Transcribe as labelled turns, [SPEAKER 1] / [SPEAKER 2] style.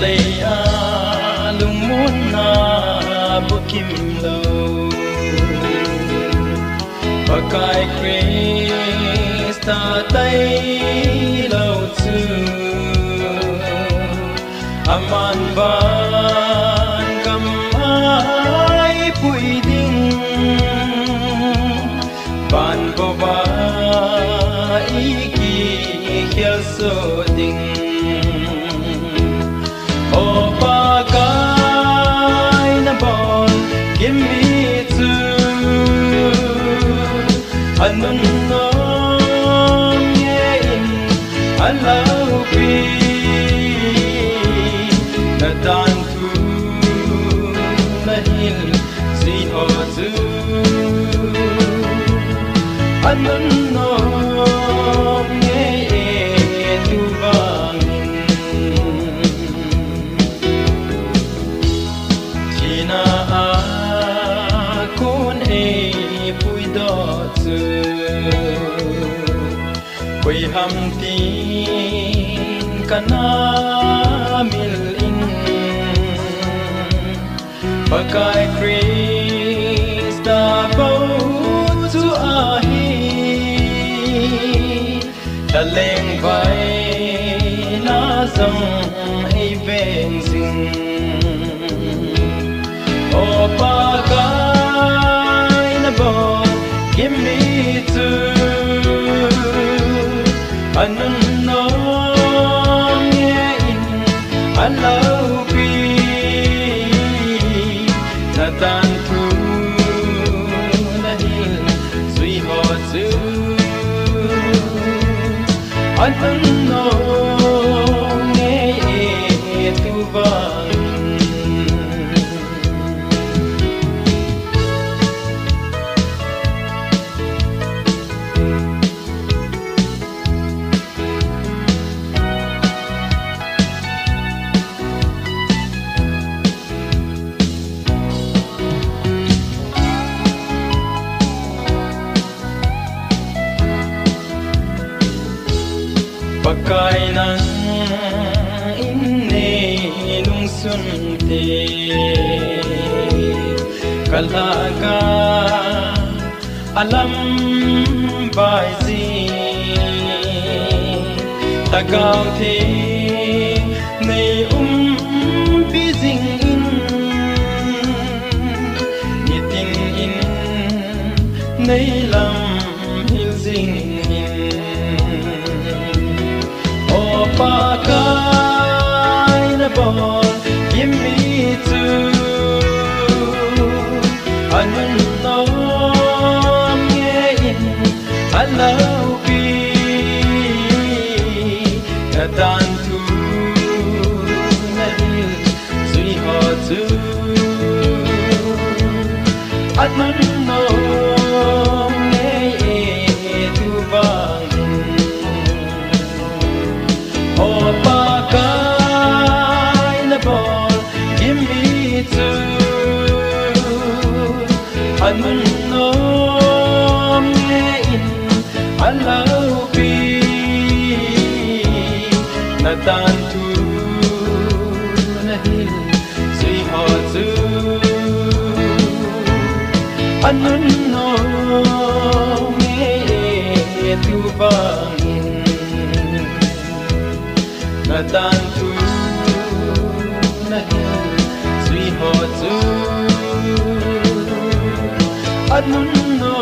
[SPEAKER 1] lay a lung mun na bukim lo pakai Krista tay lo chu aman ban kam ai pui ding ban bo ba iki hial so ding o pakai na bon give me to anun no ye in allow be na dan tu na hil si ho tu anun no ye tu bangin china a kun e pui do tu quay ham tin kana mil in pakai Krista bau tu ahi ta leng vai na zong ai ven sing o pakai na bon give me to anun no ye in allow be na tan tu na hil sui ho tu anun no ye tu bang pakai nang inne lung sun te kalaga alam bai zi tagau the nei pi jing in niting in nei lam hil jing pakai na bon give me to anun no ye in allow be na dan tu na hil sui ho tu anun no ye tu bang o pakai na bon give me to anun no ye in allow be na tan tu na hil sui ho tu anun no ye tu bang na tan tu na hil sui ho tu anun no